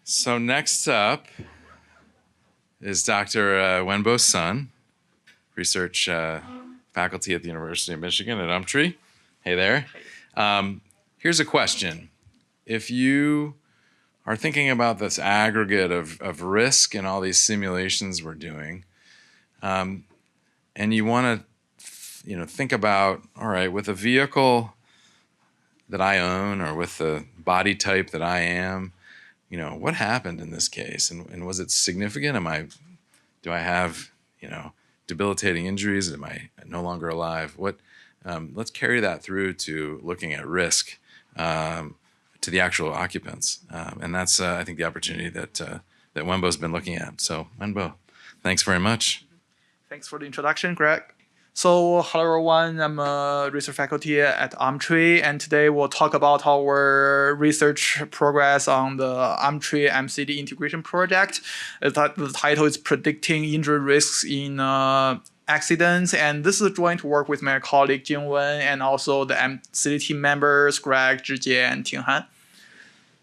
So next up is Dr. Wenbo Sun, research faculty at the University of Michigan at UMTRI. Hey there. Here's a question. If you are thinking about this aggregate of risk in all these simulations we're doing, and you want to think about, all right, with a vehicle that I own or with the body type that I am, what happened in this case? And was it significant? Do I have, debilitating injuries? Am I no longer alive? Let's carry that through to looking at risk to the actual occupants. And that's, I think, the opportunity that Wenbo's been looking at. So, Wenbo, thanks very much. Thanks for the introduction, Greg. So, hello everyone, I'm a research faculty at UMTRI, and today we'll talk about our research progress on the UMTRI Mcity integration project. The title is Predicting Injury Risks in Accidents, and this is a joint work with my colleague Jingwen and also the Mcity team members Greg, Zhijie, and Tinghan.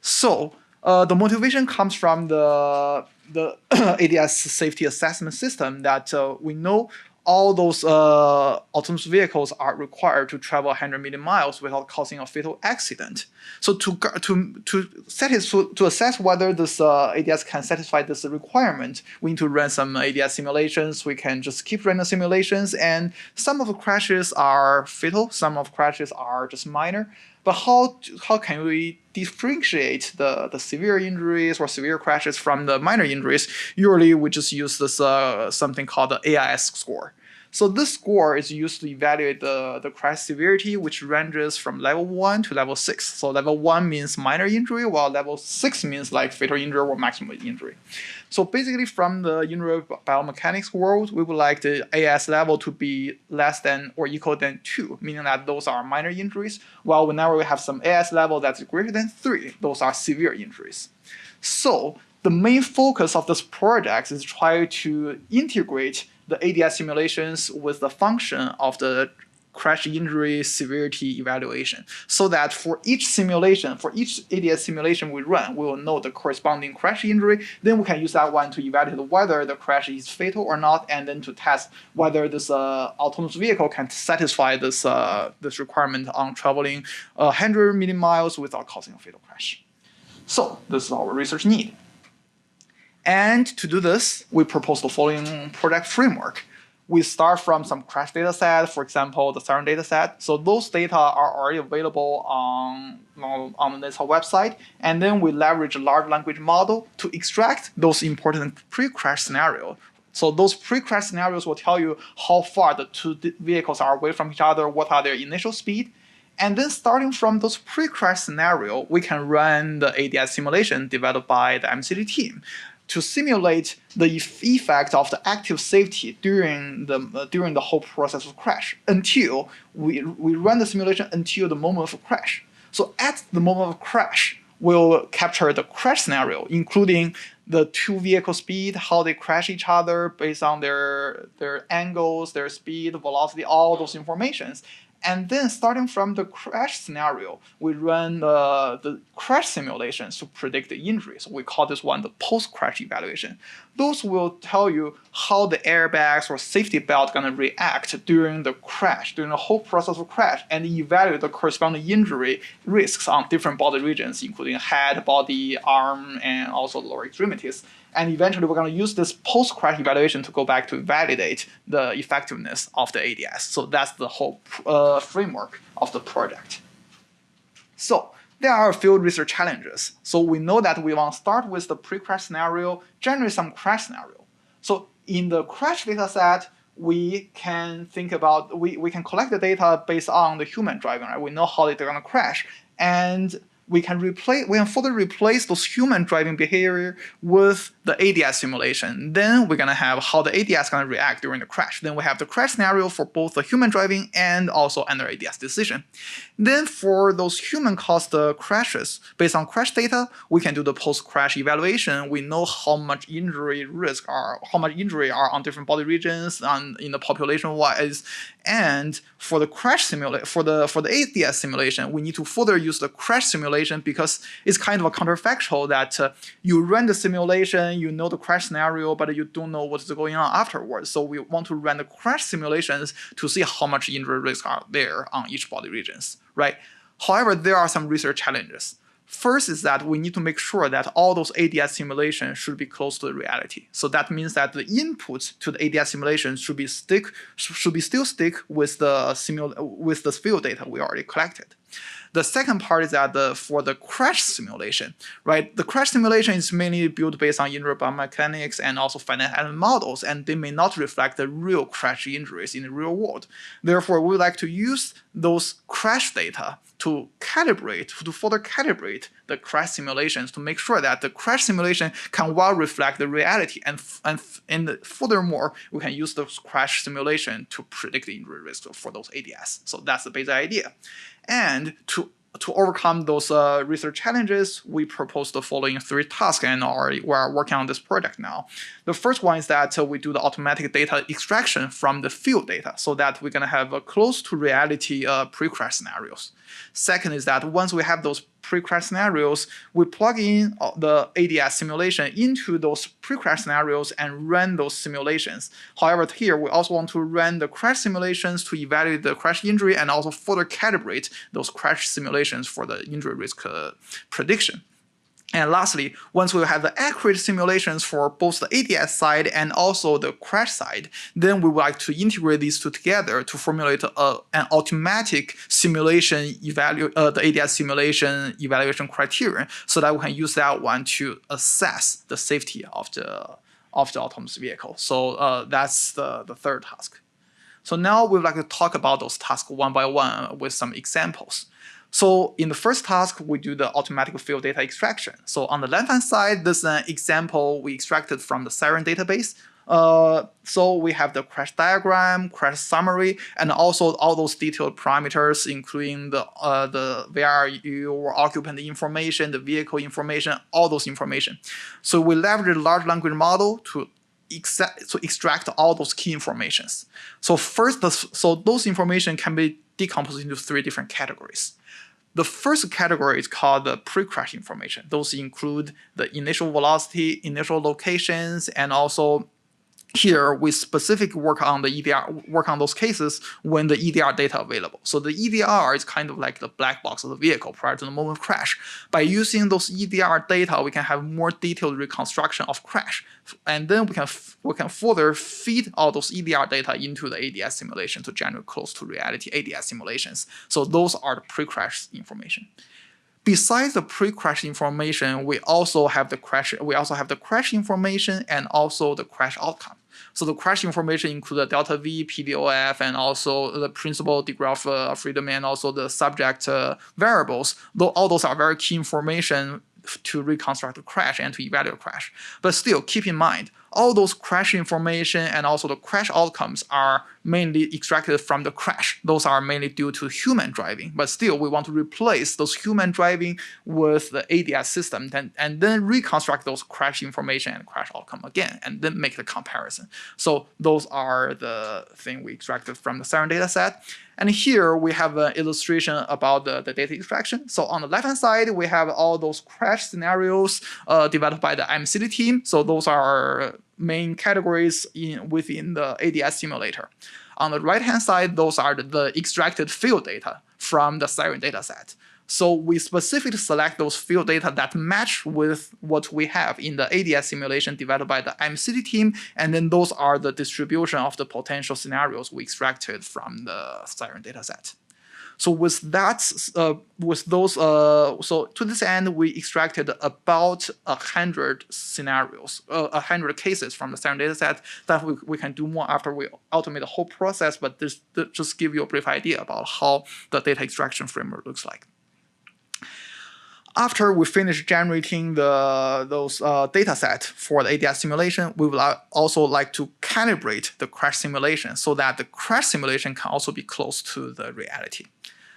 So, the motivation comes from the ADS safety assessment system that we know all those autonomous vehicles are required to travel 100 million miles without causing a fatal accident. So to assess whether this ADS can satisfy this requirement, we need to run some ADS simulations. We can just keep running simulations, and some of the crashes are fatal, some of the crashes are just minor. But how can we differentiate the severe injuries or severe crashes from the minor injuries? Usually we just use this something called the AIS score. So this score is used to evaluate the crash severity, which ranges from level 1 to level 6. So level 1 means minor injury, while level 6 means like fatal injury or maximum injury. So basically from the injury biomechanics world, we would like the AS level to be less than or equal than 2, meaning that those are minor injuries, while whenever we have some AS level that's greater than 3, those are severe injuries. So the main focus of this project is try to integrate the ADS simulations with the function of the crash injury severity evaluation, so that for each simulation, for each ADS simulation we run, we will know the corresponding crash injury. Then we can use that one to evaluate whether the crash is fatal or not, and then to test whether this autonomous vehicle can satisfy this requirement on traveling 100 million miles without causing a fatal crash. So this is our research need. And to do this, we propose the following project framework. We start from some crash data set, for example, the Siren data set. So those data are already available on the NHTSA website. And then we leverage a large language model to extract those important pre-crash scenarios. So those pre-crash scenarios will tell you how far the two vehicles are away from each other, what are their initial speed. And then starting from those pre-crash scenario, we can run the ADS simulation developed by the Mcity team to simulate the effect of the active safety during the whole process of crash until we run the simulation until the moment of crash. So at the moment of crash, we'll capture the crash scenario, including the two vehicle speed, how they crash each other based on their angles, their speed, velocity, all those informations. And then starting from the crash scenario, we run the crash simulations to predict the injuries. We call this one the post-crash evaluation. Those will tell you how the airbags or safety belt going to react during the crash, during the whole process of crash, and evaluate the corresponding injury risks on different body regions, including head, body, arm, and also lower extremities. And eventually, we're going to use this post-crash evaluation to go back to validate the effectiveness of the ADS. So that's the whole framework of the project. So there are a few research challenges. So we know that we want to start with the pre-crash scenario, generate some crash scenario. So in the crash data set, we can think about, we can collect the data based on the human driving, right? We know how they're going to crash. And we can further replace those human driving behavior with the ADS simulation. Then we're gonna have how the ADS is gonna react during the crash. Then we have the crash scenario for both the human driving and also under ADS decision. Then for those human caused crashes, based on crash data, we can do the post-crash evaluation. We know how much injury risk are, how much injury are on different body regions and in the population wise. And for the crash simulation, for the ADS simulation, we need to further use the crash simulation simulation because it's kind of a counterfactual that you run the simulation, you know the crash scenario, but you don't know what's going on afterwards. So we want to run the crash simulations to see how much injury risks are there on each body regions, right? However, there are some research challenges. First is that we need to make sure that all those ADS simulations should be close to the reality. So that means that the input to the ADS simulation should still stick with the field data we already collected. The second part is that for the crash simulation, right? The crash simulation is mainly built based on injury biomechanics and also finite element models, and they may not reflect the real crash injuries in the real world. Therefore, we like to use those crash data to further calibrate the crash simulations to make sure that the crash simulation can well reflect the reality, and furthermore, we can use those crash simulation to predict the injury risk for those ADS. So that's the basic idea. And to overcome those research challenges, we propose the following 3 tasks, and we are working on this project now. The first one is that we do the automatic data extraction from the field data so that we're going to have close to reality pre-crash scenarios. Second is that once we have those pre-crash scenarios, we plug in the ADS simulation into those pre-crash scenarios and run those simulations. However, here we also want to run the crash simulations to evaluate the crash injury and also further calibrate those crash simulations for the injury risk prediction. And lastly, once we have the accurate simulations for both the ADS side and also the crash side, then we would like to integrate these two together to formulate an automatic simulation the ADS simulation evaluation criterion, so that we can use that one to assess the safety of the autonomous vehicle. So that's the third task. So now we'd like to talk about those tasks one by one with some examples. So in the first task, we do the automatic field data extraction. So on the left-hand side, this is an example we extracted from the Siren database. So we have the crash diagram, crash summary, and also all those detailed parameters, including the VRU or occupant information, the vehicle information, all those information. So we leverage the large language model to extract all those key informations. So first, those information can be decomposed into 3 different categories. The first category is called the pre-crash information. Those include the initial velocity, initial locations, and also here we specifically work on those cases when the EDR data available. So the EDR is kind of like the black box of the vehicle prior to the moment of crash. By using those EDR data, we can have more detailed reconstruction of crash, and then we can further feed all those EDR data into the ADS simulation to generate close to reality ADS simulations. So those are the pre-crash information. Besides the pre-crash information, we also have the crash information and also the crash outcome. So the crash information includes the delta V, PVOF, and also the principal degree of freedom, and also the subject variables. Though all those are very key information to reconstruct the crash and to evaluate crash. But still, keep in mind, all those crash information and also the crash outcomes are mainly extracted from the crash. Those are mainly due to human driving. But still, we want to replace those human driving with the ADS system and then reconstruct those crash information and crash outcome again, and then make the comparison. So those are the thing we extracted from the Siren data set. And here we have an illustration about the data extraction. So on the left-hand side, we have all those crash scenarios developed by the Mcity team. So those are main categories within the ADS simulator. On the right-hand side, those are the extracted field data from the Siren dataset. So we specifically select those field data that match with what we have in the ADS simulation developed by the Mcity team, and then those are the distribution of the potential scenarios we extracted from the Siren dataset. So with that, so to this end, we extracted about 100 scenarios, 100 cases from the Siren dataset that we can do more after we automate the whole process, but this just give you a brief idea about how the data extraction framework looks like. After we finish generating those data set for the ADS simulation, we will also like to calibrate the crash simulation so that the crash simulation can also be close to the reality.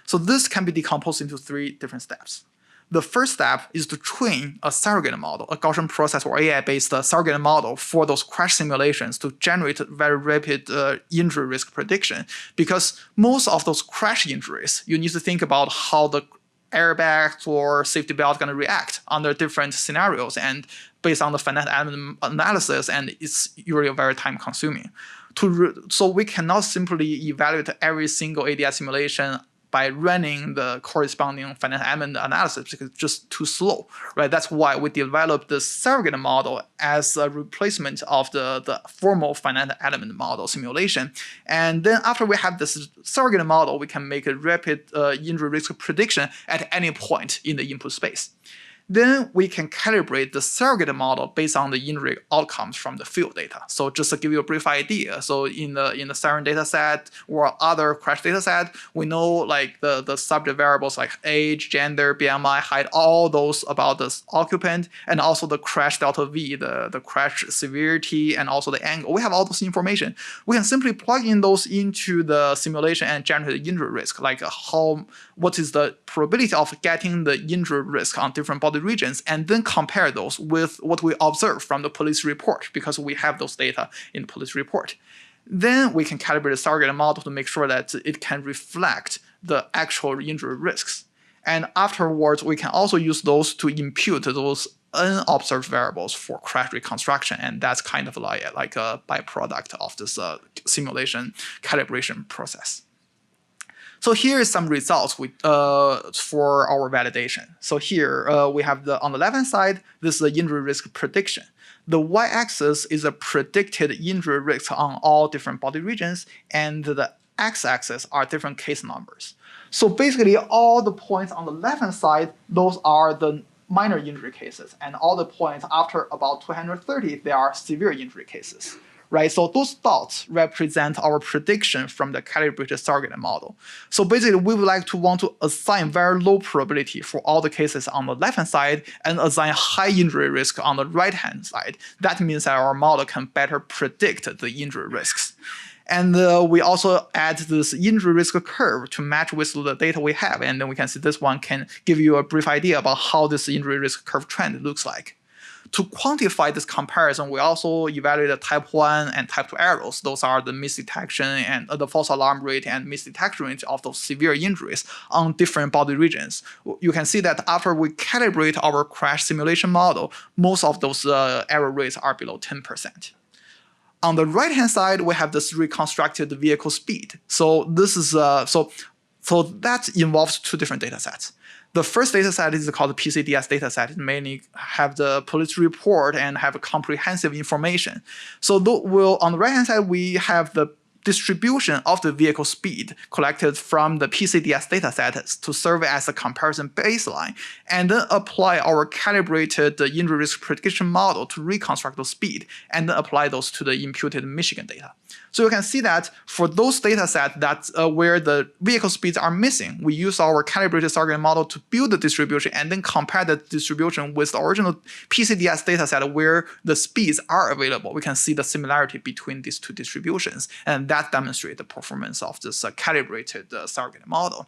So this can be decomposed into 3 different steps. The first step is to train a surrogate model, a Gaussian process or AI-based surrogate model for those crash simulations to generate very rapid injury risk prediction. Because most of those crash injuries, you need to think about how the airbags or safety belt going to react under different scenarios and based on the finite element analysis, and it's usually very time consuming. So we cannot simply evaluate every single ADS simulation by running the corresponding finite element analysis because it's just too slow, right? That's why we developed the surrogate model as a replacement of the formal finite element model simulation. And then after we have this surrogate model, we can make a rapid injury risk prediction at any point in the input space. Then we can calibrate the surrogate model based on the injury outcomes from the field data. So just to give you a brief idea, so in the siren data set or other crash data set, we know like the subject variables like age, gender, BMI, height, all those about the occupant, and also the crash delta V, the crash severity, and also the angle. We have all those information. We can simply plug in those into the simulation and generate the injury risk, like what is the probability of getting the injury risk on different body regions, and then compare those with what we observe from the police report, because we have those data in the police report. Then we can calibrate the surrogate model to make sure that it can reflect the actual injury risks. And afterwards, we can also use those to impute those unobserved variables for crash reconstruction, and that's kind of like a byproduct of this simulation calibration process. So here is some results for our validation. So here we have on the left-hand side, this is the injury risk prediction. The y-axis is a predicted injury risk on all different body regions, and the x-axis are different case numbers. So basically, all the points on the left-hand side, those are the minor injury cases, and all the points after about 230, they are severe injury cases. Right, so those dots represent our prediction from the calibrated surrogate model. So basically, we would like to want to assign very low probability for all the cases on the left-hand side and assign high injury risk on the right-hand side. That means that our model can better predict the injury risks. And we also add this injury risk curve to match with the data we have. And then we can see this one can give you a brief idea about how this injury risk curve trend looks like. To quantify this comparison, we also evaluated type 1 and type 2 errors. Those are the misdetection and the false alarm rate and misdetection rate of those severe injuries on different body regions. You can see that after we calibrate our crash simulation model, most of those error rates are below 10%. On the right-hand side, we have this reconstructed vehicle speed. So this is so that involves two different data sets. The first data set is called the PCDS data set. It mainly have the police report and have comprehensive information. So on the right-hand side, we have the distribution of the vehicle speed collected from the PCDS dataset to serve as a comparison baseline, and then apply our calibrated injury risk prediction model to reconstruct the speed, and then apply those to the imputed Michigan data. So you can see that for those datasets where the vehicle speeds are missing, we use our calibrated surrogate model to build the distribution and then compare the distribution with the original PCDS dataset where the speeds are available. We can see the similarity between these two distributions, and that demonstrates the performance of this calibrated surrogate model.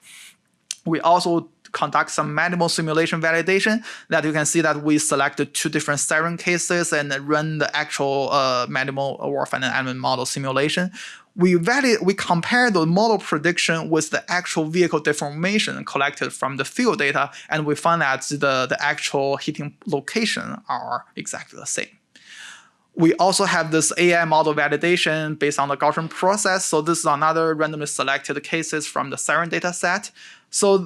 We also conduct some manual simulation validation that you can see that we selected two different siren cases and run the actual manual or finite element model simulation. We compare the model prediction with the actual vehicle deformation collected from the field data, and we find that the actual hitting location are exactly the same. We also have this AI model validation based on the Gaussian process. So this is another randomly selected cases from the siren data set. So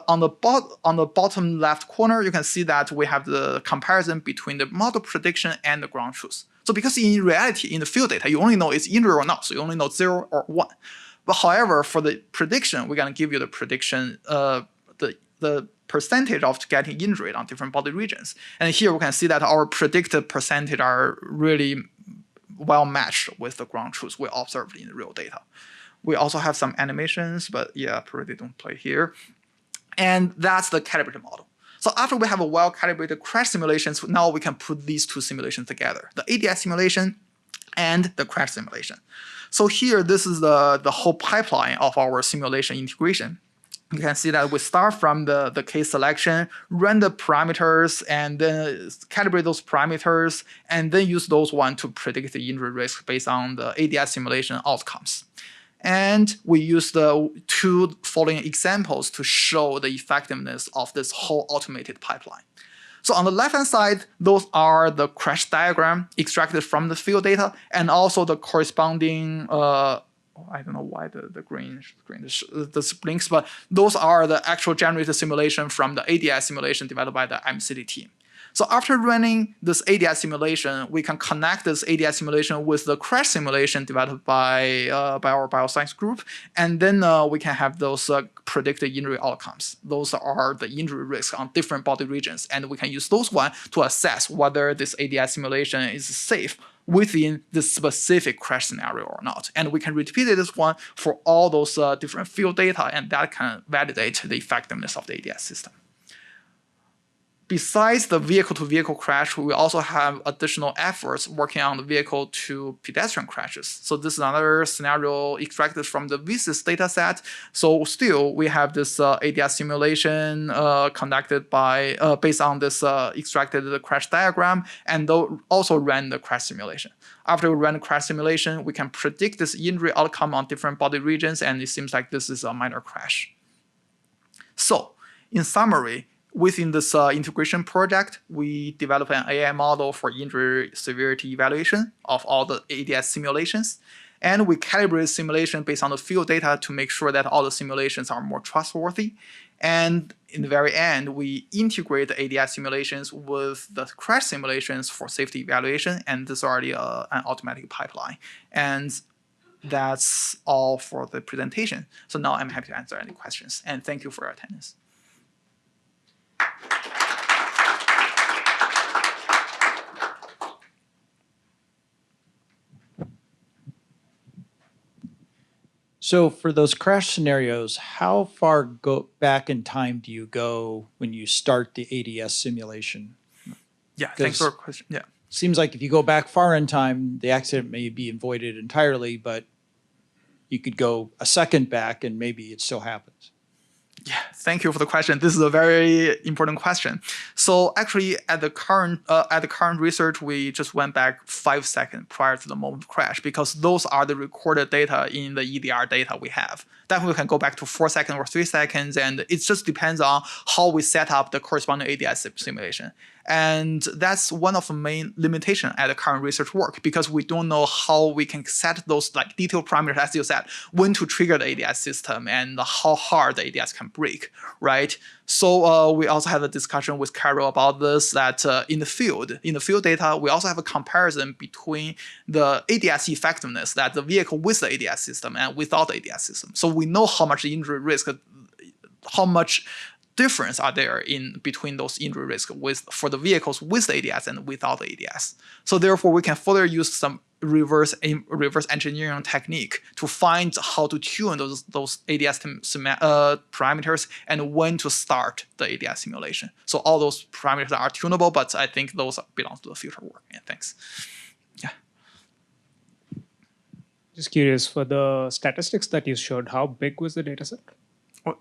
on the bottom left corner, you can see that we have the comparison between the model prediction and the ground truth. So because in reality, in the field data, you only know it's injury or not. So you only know 0 or 1. But however, for the prediction, we're going to give you the prediction, the percentage of getting injured on different body regions. And here we can see that our predicted percentage are really well matched with the ground truth we observed in the real data. We also have some animations, but yeah, probably don't play here. And that's the calibrated model. So after we have a well-calibrated crash simulations, now we can put these two simulations together, the ADS simulation and the crash simulation. So here, this is the whole pipeline of our simulation integration. You can see that we start from the case selection, run the parameters, and then calibrate those parameters, and then use those ones to predict the injury risk based on the ADS simulation outcomes. And we use the two following examples to show the effectiveness of this whole automated pipeline. So on the left-hand side, those are the crash diagram extracted from the field data, and also the corresponding, I don't know why the green this blinks, but those are the actual generated simulation from the ADS simulation developed by the Mcity team. So after running this ADS simulation, we can connect this ADS simulation with the crash simulation developed by our bioscience group, and then we can have those predicted injury outcomes. Those are the injury risks on different body regions, and we can use those one to assess whether this ADS simulation is safe within this specific crash scenario or not. And we can repeat this one for all those different field data, and that can validate the effectiveness of the ADS system. Besides the vehicle-to-vehicle crash, we also have additional efforts working on the vehicle-to-pedestrian crashes. So this is another scenario extracted from the VSIS dataset. So still, we have this ADS simulation conducted by based on this extracted crash diagram, and also ran the crash simulation. After we ran the crash simulation, we can predict this injury outcome on different body regions, and it seems like this is a minor crash. So, in summary, within this integration project, we developed an AI model for injury severity evaluation of all the ADS simulations. And we calibrate simulation based on the field data to make sure that all the simulations are more trustworthy. And in the very end, we integrate the ADS simulations with the crash simulations for safety evaluation. And this is already an automatic pipeline. And that's all for the presentation. So now I'm happy to answer any questions. And thank you for your attendance. So for those crash scenarios, how far back in time do you go when you start the ADS simulation? Yeah, thanks for the question. Yeah. Seems like if you go back far in time, the accident may be avoided entirely, but you could go a second back and maybe it still happens. Yeah, thank you for the question. This is a very important question. So actually, at the current research, we just went back 5 seconds prior to the moment of crash because those are the recorded data in the EDR data we have. Definitely, we can go back to 4 seconds or 3 seconds, and it just depends on how we set up the corresponding ADS simulation. And that's one of the main limitations at the current research work because we don't know how we can set those like detailed parameters, as you said, when to trigger the ADS system and how hard the ADS can break, right? So we also had a discussion with Carol about this, that in the field data, we also have a comparison between the ADS effectiveness, that the vehicle with the ADS system and without the ADS system. So we know how much injury risk, how much difference are there in between those injury risks for the vehicles with the ADS and without the ADS. So therefore, we can further use some reverse engineering technique to find how to tune those ADS parameters and when to start the ADS simulation. So all those parameters are tunable, but I think those belong to the future work. Yeah, thanks. Yeah. Just curious, for the statistics that you showed, how big was the data set?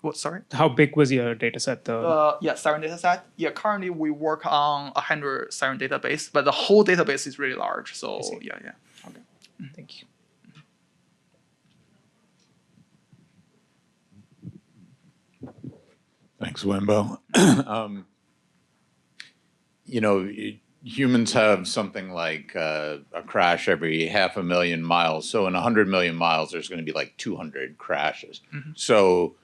What, sorry? How big was your data set? Yeah, Siren data set. Yeah, currently we work on 100 Siren database, but the whole database is really large. So yeah. Okay, thank you. Thanks, Wenbo. Humans have something like a crash every 500,000 miles. So in 100 million miles, there's going to be like 200 crashes. Mm-hmm. So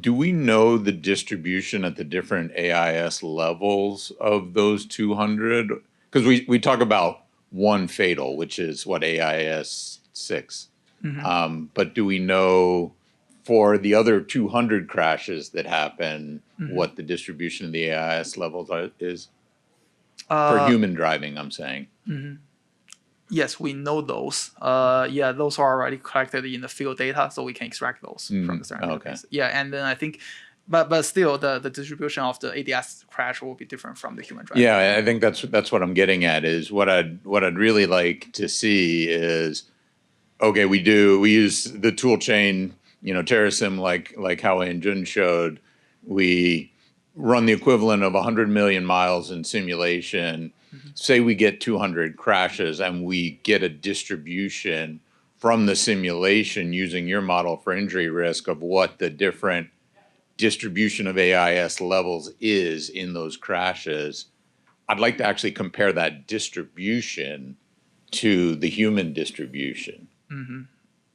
do we know the distribution at the different AIS levels of those 200? Because we talk about one fatal, which is what AIS 6. Mm-hmm. But do we know for the other 200 crashes that happen, mm-hmm. what the distribution of the AIS levels is? For human driving, I'm saying. Mm-hmm. Yes, we know those. Yeah, those are already collected in the field data, so we can extract those from the Siren database. Yeah, and then I think, but still, the distribution of the ADS crash will be different from the human driving. Yeah, I think that's what I'm getting at. Is what I'd really like to see is, okay, we use the tool chain, Terrasim, like Howe and Jun showed. We run the equivalent of 100 million miles in simulation. Mm-hmm. Say we get 200 crashes and we get a distribution from the simulation using your model for injury risk of what the different distribution of AIS levels is in those crashes. I'd like to actually compare that distribution to the human distribution.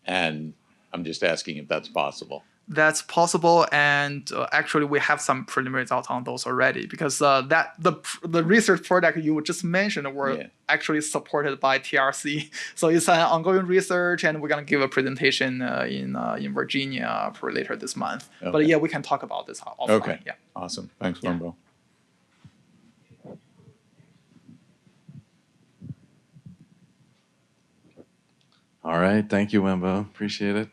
And I'm just asking if that's possible. That's possible, and actually we have some preliminary results on those already, because the research project you just mentioned were actually supported by TRC. So it's an ongoing research, and we're gonna give a presentation in Virginia for later this month. Okay. But yeah, we can talk about this offline. Okay. Yeah. Awesome. Thanks, Wenbo. All right. Thank you, Wenbo. Appreciate it.